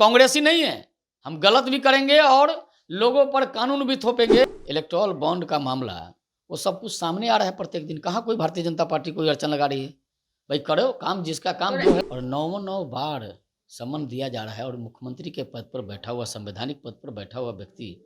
कांग्रेसी नहीं है, हम गलत भी करेंगे और लोगों पर कानून भी थोपेंगे। इलेक्टोरल बॉन्ड का मामला वो सब कुछ सामने आ रहा है प्रत्येक दिन। कहाँ कोई भारतीय जनता पार्टी कोई अड़चन लगा रही है? भाई करो काम, जिसका काम जो है। और 9 बार समन दिया जा रहा है और मुख्यमंत्री के पद पर बैठा हुआ, संवैधानिक पद पर बैठा हुआ व्यक्ति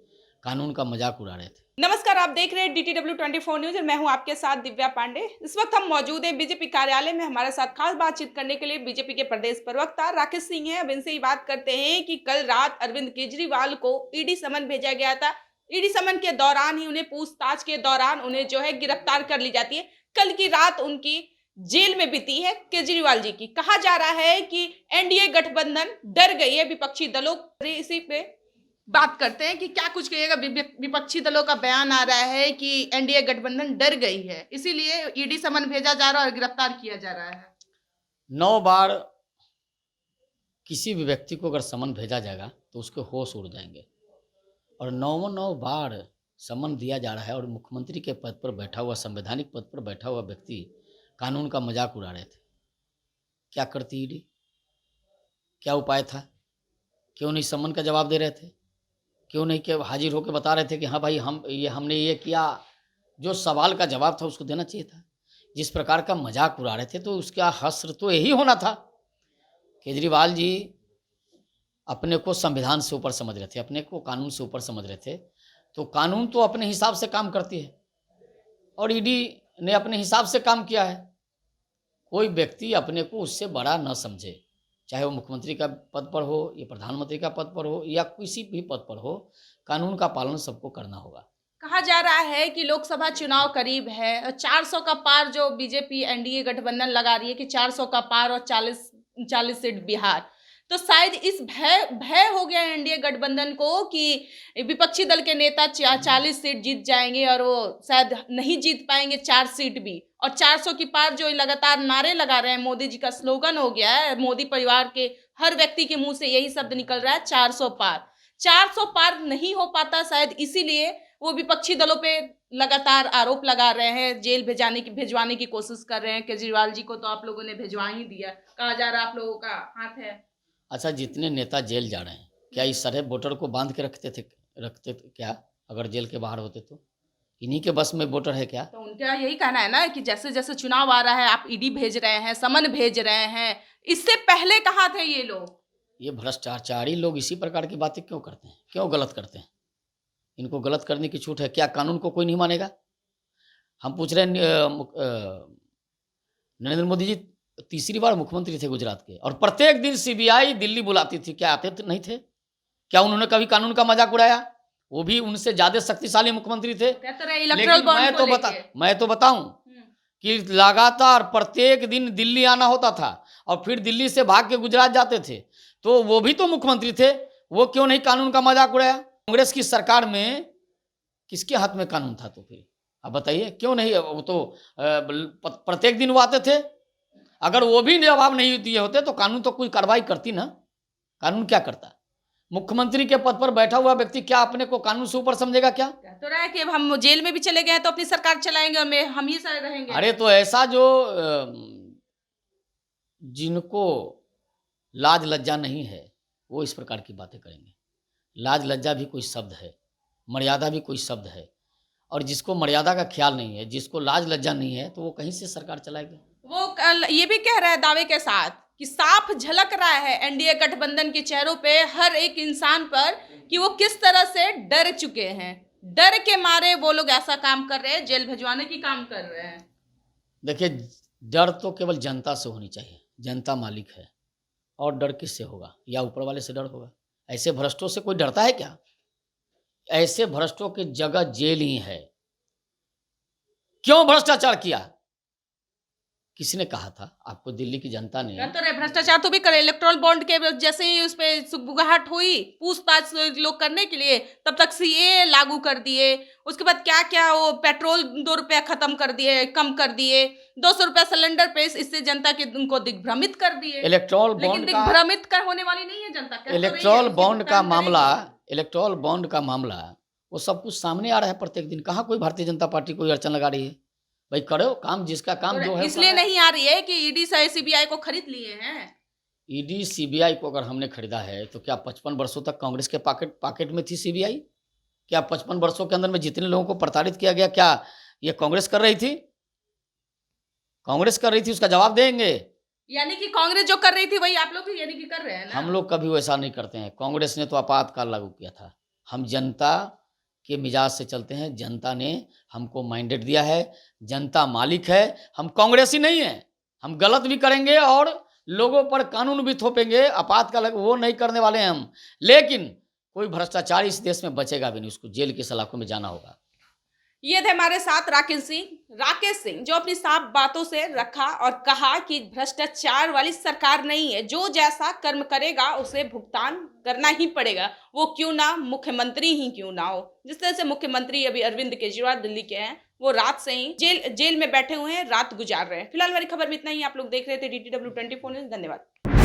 कानून का मजाक उड़ा रहे थे। नमस्कार, आप देख रहे हैं DTW24 न्यूज और मैं हूं आपके साथ दिव्या पांडे। इस वक्त हम मौजूद हैं बीजेपी कार्यालय में। हमारे साथ खास बातचीत करने के लिए बीजेपी के प्रदेश प्रवक्ता राकेश सिंह हैं। अब इनसे ही बात करते हैं कि कल रात अरविंद केजरीवाल को ईडी समन भेजा गया था। ईडी समन के दौरान ही उन्हें पूछताछ के दौरान उन्हें जो है गिरफ्तार कर ली जाती है। कल की रात उनकी जेल में बीती है केजरीवाल जी की। कहा जा रहा है कि एनडीए गठबंधन डर गई है विपक्षी दलों। इसी पे बात करते हैं कि क्या कुछ कहिएगा। विपक्षी दलों का बयान आ रहा है कि एनडीए गठबंधन डर गई है, इसीलिए ईडी समन भेजा जा रहा है और गिरफ्तार किया जा रहा है। 9 बार किसी भी व्यक्ति को अगर समन भेजा जाएगा तो उसके होश उड़ जाएंगे। और 9 बार समन दिया जा रहा है और मुख्यमंत्री के पद पर बैठा हुआ, संवैधानिक पद पर बैठा हुआ व्यक्ति कानून का मजाक उड़ा रहे थे। क्या करती ईडी? क्या उपाय था? क्यों नहीं समन का जवाब दे रहे थे? क्यों नहीं कि हाजिर होकर बता रहे थे कि हाँ भाई हमने ये किया? जो सवाल का जवाब था उसको देना चाहिए था। जिस प्रकार का मजाक उड़ा रहे थे तो उसका हश्र तो यही होना था। केजरीवाल जी अपने को संविधान से ऊपर समझ रहे थे, अपने को कानून से ऊपर समझ रहे थे। तो कानून तो अपने हिसाब से काम करती है और ईडी ने अपने हिसाब से काम किया है। कोई व्यक्ति अपने को उससे बड़ा न समझे, चाहे वो मुख्यमंत्री का पद पर हो या प्रधानमंत्री का पद पर हो या किसी भी पद पर हो, कानून का पालन सबको करना होगा। कहा जा रहा है कि लोकसभा चुनाव करीब है और 400 का पार जो बीजेपी एनडीए गठबंधन लगा रही है कि 400 का पार और 40 सीट बिहार। तो शायद इस भय हो गया एनडीए गठबंधन को कि विपक्षी दल के नेता 40 सीट जीत जाएंगे और वो शायद नहीं जीत पाएंगे 4 सीट भी। और 400 की पार जो लगातार नारे लगा रहे हैं, मोदी जी का स्लोगन हो गया है। मोदी परिवार के हर व्यक्ति के मुंह से यही शब्द निकल रहा है, 400 पार। 400 पार नहीं हो पाता, शायद इसीलिए वो विपक्षी दलों पे लगातार आरोप लगा रहे हैं, जेल भिजवाने की कोशिश कर रहे हैं। केजरीवाल जी को तो आप लोगों ने भिजवा ही दिया। कहा जा रहा है आप लोगों का हाथ है। अच्छा, जितने नेता जेल जा रहे हैं, क्या इस सारे वोटर को बांध के रखते थे क्या? अगर जेल के बाहर होते तो इन्हीं के बस में वोटर है क्या? तो उनका यही कहना है ना कि जैसे जैसे चुनाव आ रहा है आप ईडी भेज रहे हैं, समन भेज रहे हैं। इससे पहले कहाँ थे ये लोग? ये भ्रष्टाचारी लोग इसी प्रकार की बातें क्यों करते हैं? क्यों गलत करते हैं? इनको गलत करने की छूट है क्या? कानून को कोई नहीं मानेगा? हम पूछ रहे हैं, नरेंद्र मोदी जी तीसरी बार मुख्यमंत्री थे गुजरात के और प्रत्येक दिन सीबीआई दिल्ली बुलाती थी, क्या आते नहीं थे? क्या उन्होंने कभी कानून का मजाक उड़ाया? वो भी उनसे ज्यादा शक्तिशाली मुख्यमंत्री थे। लेकिन मैं तो बताऊं कि लगातार प्रत्येक दिन दिल्ली आना होता था और फिर दिल्ली से भाग के गुजरात जाते थे। तो वो भी तो मुख्यमंत्री थे, वो क्यों नहीं कानून का मजाक उड़ाया? कांग्रेस की सरकार में किसके हाथ में कानून था? तो फिर आप बताइए क्यों नहीं? वो तो प्रत्येक दिन वो आते थे। अगर वो भी जवाब नहीं दिए होते तो कानून तो कोई कार्रवाई करती ना। कानून क्या करता? मुख्यमंत्री के पद पर बैठा हुआ व्यक्ति क्या अपने को कानून से ऊपर समझेगा क्या? तो रहा है कि हम जेल में भी चले गए तो अपनी सरकार चलाएंगे और हम ही सारे रहेंगे। अरे तो ऐसा जो जिनको लाज लज्जा नहीं है वो इस प्रकार की बातें करेंगे। लाज लज्जा भी कोई शब्द है, मर्यादा भी कोई शब्द है। और जिसको मर्यादा का ख्याल नहीं है, जिसको लाज लज्जा नहीं है, तो वो कहीं से सरकार चलाएगा। वो कल ये भी कह रहा है दावे के साथ कि साफ झलक रहा है एनडीए गठबंधन के चेहरों पे, हर एक इंसान पर, कि वो किस तरह से डर चुके हैं। डर के मारे वो लोग ऐसा काम कर रहे हैं, जेल भिजवाने की काम कर रहे हैं। देखिए, डर तो केवल जनता से होनी चाहिए, जनता मालिक है। और डर किससे होगा? या ऊपर वाले से डर होगा? ऐसे भ्रष्टों से कोई डरता है क्या? ऐसे भ्रष्टों की जगह जेल ही है। क्यों भ्रष्टाचार किया? किसने कहा था आपको? दिल्ली की जनता ने। तो भ्रष्टाचार तो भी करे। इलेक्ट्रोल बॉन्ड के जैसे ही उस पे सुगबुगाहट हुई पूछताछ लोग करने के लिए, तब तक सीए लागू कर दिए। उसके बाद क्या क्या वो पेट्रोल 2 रुपया खत्म कर दिए, कम कर दिए। 200 रुपया सिलेंडर पे, इससे जनता के उनको दिग्भ्रमित कर दिए। इलेक्ट्रोल बॉन्ड, लेकिन दिग्भ्रमित कर होने वाली नहीं है जनता। इलेक्ट्रोल बॉन्ड का मामला वो सब कुछ सामने आ रहा है प्रत्येक दिन। कहाँ कोई भारतीय जनता पार्टी कोई अड़चन लगा रही है? भाई करो काम, जिसका काम जो है। इसलिए नहीं आ रही है कि ईडी से सीबीआई को खरीद लिए हैं। ईडी सीबीआई को अगर हमने खरीदा है तो क्या 55 वर्षों तक कांग्रेस के पॉकेट में थी सीबीआई? क्या 55 वर्षों के अंदर में जितने लोगों को प्रताड़ित किया गया, क्या ये कांग्रेस कर रही थी? कांग्रेस कर रही थी, उसका जवाब देंगे। यानी कि कांग्रेस जो कर रही थी वही आप लोग भी यानी कि कर रहे हैं ना? हम लोग कभी वैसा नहीं करते हैं। कांग्रेस ने तो आपातकाल लागू किया था। हम जनता के मिजाज से चलते हैं। जनता ने हमको मैंडेट दिया है, जनता मालिक है। हम कांग्रेसी नहीं है। हम गलत भी करेंगे और लोगों पर कानून भी थोपेंगे, आपातकाल वो नहीं करने वाले हैं हम। लेकिन कोई भ्रष्टाचारी इस देश में बचेगा भी नहीं, उसको जेल की सलाखों में जाना होगा। ये थे हमारे साथ राकेश सिंह जो अपनी साफ बातों से रखा और कहा कि भ्रष्टाचार वाली सरकार नहीं है, जो जैसा कर्म करेगा उसे भुगतान करना ही पड़ेगा, वो क्यों ना मुख्यमंत्री ही क्यों ना हो। जिस तरह से मुख्यमंत्री अभी अरविंद केजरीवाल दिल्ली के हैं, वो रात से ही जेल में बैठे हुए हैं, रात गुजार रहे हैं। फिलहाल हमारी खबर में इतना ही। आप लोग देख रहे थे DTW 24 न्यूज़। धन्यवाद।